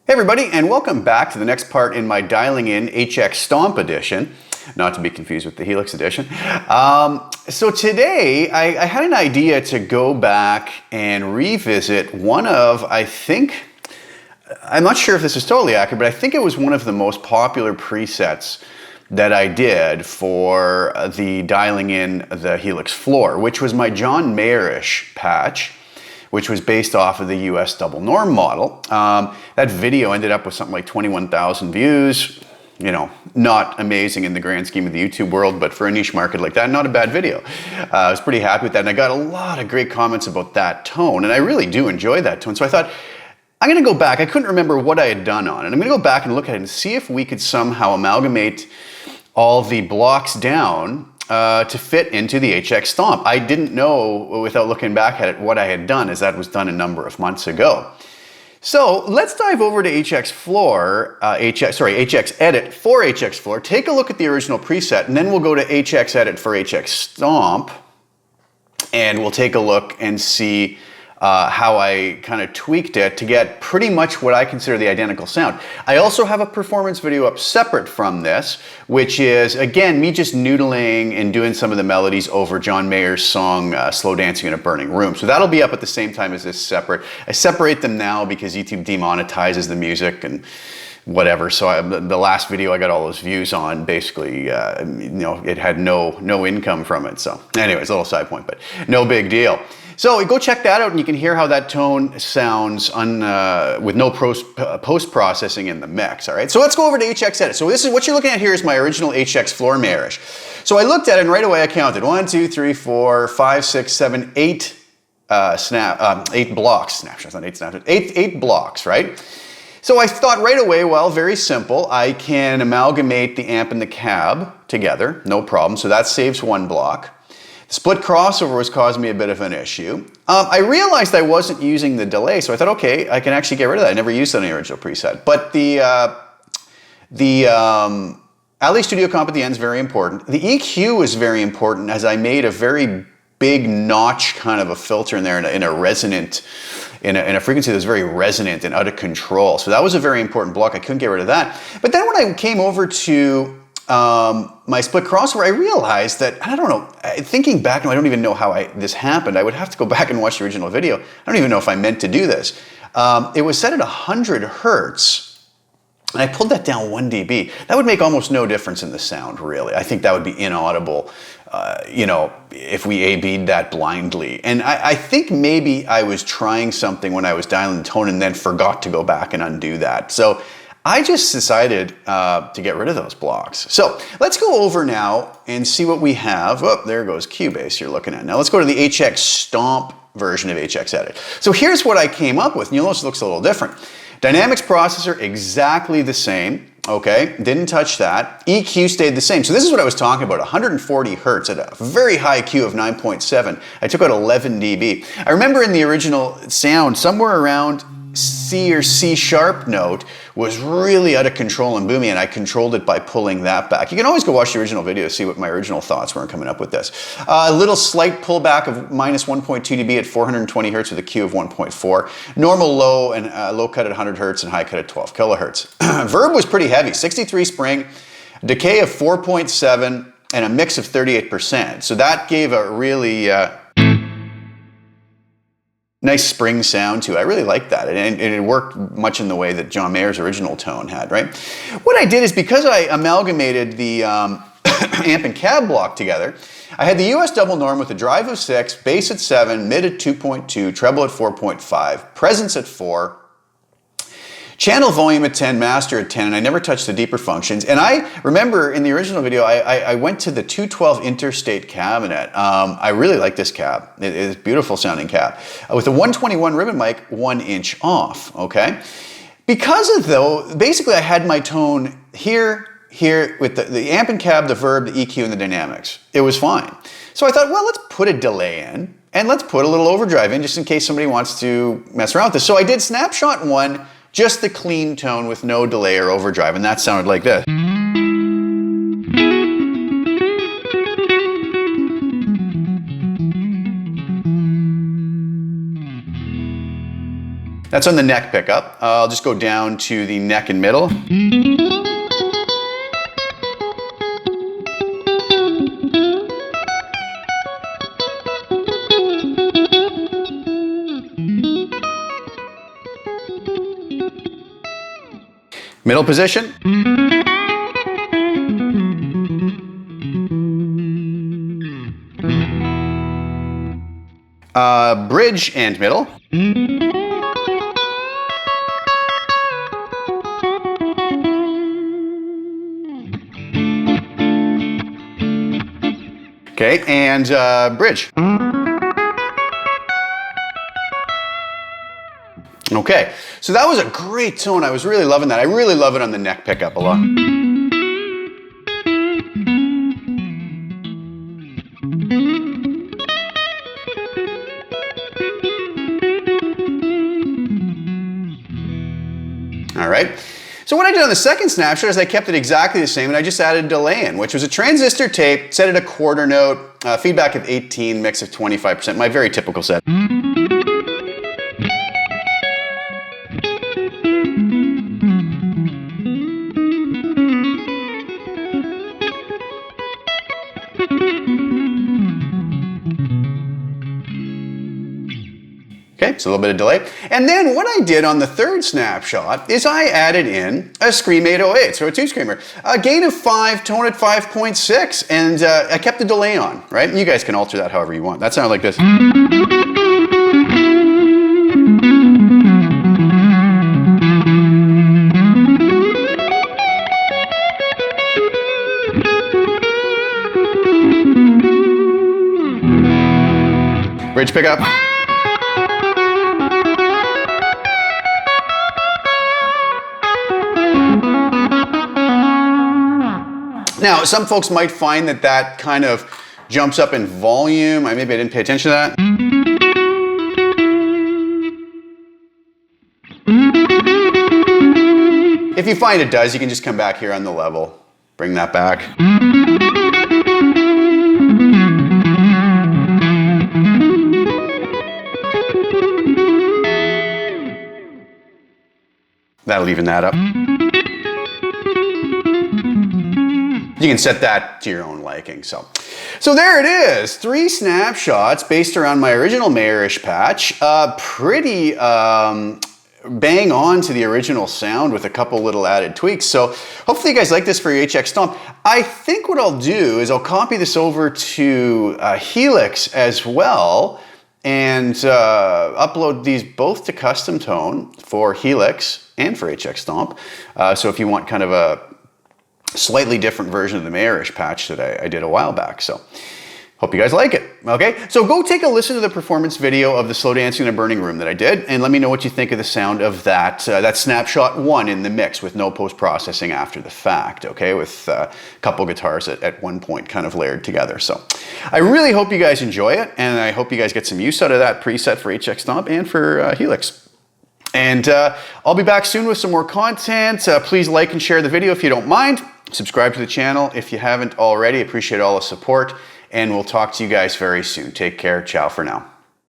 Hey everybody, and welcome back to the next part in my dialing in HX Stomp edition, not to be confused with the Helix edition. So today I had an idea to go back and revisit one of, I'm not sure if this is totally accurate, but I think it was one of the most popular presets that I did for the dialing in the Helix floor, which was my John Mayer'ish patch, which was based off of the US double norm model. That video ended up with something like 21,000 views. You know, not amazing in the grand scheme of the YouTube world, but for a niche market like that, not a bad video. I was pretty happy with that, and I got a lot of great comments about that tone, and I really do enjoy that tone. So I thought, I'm gonna go back. I couldn't remember what I had done on it. I'm gonna go back and look at it and see if we could somehow amalgamate all the blocks down to fit into the HX Stomp. I didn't know, without looking back at it, what I had done, as that was done a number of months ago. So let's dive over to HX Edit for HX Floor, take a look at the original preset, and then we'll go to HX Edit for HX Stomp, and we'll take a look and see how I kind of tweaked it to get pretty much what I consider the identical sound. I also have a performance video up separate from this, which is, again, me just noodling and doing some of the melodies over John Mayer'ish's song, Slow Dancing in a Burning Room. So that'll be up at the same time as this separate. I separate them now because YouTube demonetizes the music and whatever. So the last video I got all those views on, basically, it had no income from it. So anyways, a little side point, but no big deal. So go check that out, and you can hear how that tone sounds with no post-processing in the mix, all right? So let's go over to HX Edit. So this is what you're looking at here is my original HX Floor Mayer'ish. So I looked at it, and right away I counted 1, 2, 3, 4, 5, 6, 7, 8 8 blocks. Snapshots, not 8 snapshots. 8 blocks, right? So I thought right away, well, very simple. I can amalgamate the amp and the cab together, no problem. So that saves one block. The split crossover was causing me a bit of an issue. I realized I wasn't using the delay, so I thought, okay, I can actually get rid of that. I never used that in the original preset. But the LA Studio Comp at the end is very important. The EQ is very important, as I made a very big notch kind of a filter in there in a resonant, in a frequency that's very resonant and out of control. So that was a very important block. I couldn't get rid of that. But then when I came over to my split crossover, I realized that, I don't know, thinking back, I don't even know how this happened. I would have to go back and watch the original video. I don't even know if I meant to do this. It was set at 100 hertz, and I pulled that down 1 dB. That would make almost no difference in the sound, really. I think that would be inaudible, if we A-B'd that blindly. And I think maybe I was trying something when I was dialing the tone and then forgot to go back and undo that. So I just decided to get rid of those blocks. So let's go over now and see what we have. Oh, there goes Cubase you're looking at. Now let's go to the HX Stomp version of HX Edit. So here's what I came up with. You'll notice it looks a little different. Dynamics processor, exactly the same. Okay, didn't touch that. EQ stayed the same. So this is what I was talking about, 140 hertz at a very high Q of 9.7. I took out 11 dB. I remember in the original sound, somewhere around C or C sharp note was really out of control and boomy, and I controlled it by pulling that back. You can always go watch the original video to see what my original thoughts were in coming up with this. A little slight pullback of minus 1.2 dB at 420 hertz with a Q of 1.4. Normal low and low cut at 100 hertz and high cut at 12 kilohertz. Verb was pretty heavy, 63 spring, decay of 4.7, and a mix of 38%. So that gave a really nice spring sound too. I really liked that, and it worked much in the way that John Mayer's original tone had, right? What I did is, because I amalgamated the amp and cab block together, I had the US double norm with a drive of 6, bass at 7, mid at 2.2, treble at 4.5, presence at 4, channel volume at 10, master at 10, and I never touched the deeper functions. And I remember in the original video, I went to the 212 interstate cabinet. I really like this cab. It is a beautiful sounding cab. With a 121 ribbon mic, 1 inch off, okay? Because of though, basically I had my tone here, with the amp and cab, the verb, the EQ, and the dynamics. It was fine. So I thought, well, let's put a delay in, and let's put a little overdrive in, just in case somebody wants to mess around with this. So I did snapshot 1, just the clean tone with no delay or overdrive, and that sounded like this. That's on the neck pickup. I'll just go down to the neck and middle. Middle position. Bridge and middle. Okay, and bridge. Okay, so that was a great tone. I was really loving that. I really love it on the neck pickup a lot. All right. So what I did on the second snapshot is I kept it exactly the same and I just added delay in, which was a transistor tape, set at a quarter note, feedback of 18, mix of 25%, my very typical set. Okay, so a little bit of delay. And then what I did on the third snapshot is I added in a Scream 808, so a 2-screamer. A gain of 5, tone at 5.6, and I kept the delay on, right? You guys can alter that however you want. That sounded like this. Bridge pickup. Now, some folks might find that that kind of jumps up in volume. Maybe I didn't pay attention to that. If you find it does, you can just come back here on the level. Bring that back. That'll even that up. You can set that to your own liking. So there it is. 3 snapshots based around my original Mayer'ish patch. Pretty bang on to the original sound with a couple little added tweaks. So hopefully you guys like this for your HX Stomp. I think what I'll do is I'll copy this over to Helix as well and upload these both to custom tone for Helix and for HX Stomp. So if you want kind of a slightly different version of the Mayer'ish patch that I did a while back. So hope you guys like it. Okay, so go take a listen to the performance video of the Slow Dancing in a Burning Room that I did, and let me know what you think of the sound of that that snapshot 1 in the mix with no post-processing after the fact, okay, with a couple guitars at one point kind of layered together. So I really hope you guys enjoy it, and I hope you guys get some use out of that preset for HX Stomp and for Helix. And I'll be back soon with some more content. Please like and share the video if you don't mind. Subscribe to the channel if you haven't already. Appreciate all the support. And we'll talk to you guys very soon. Take care. Ciao for now.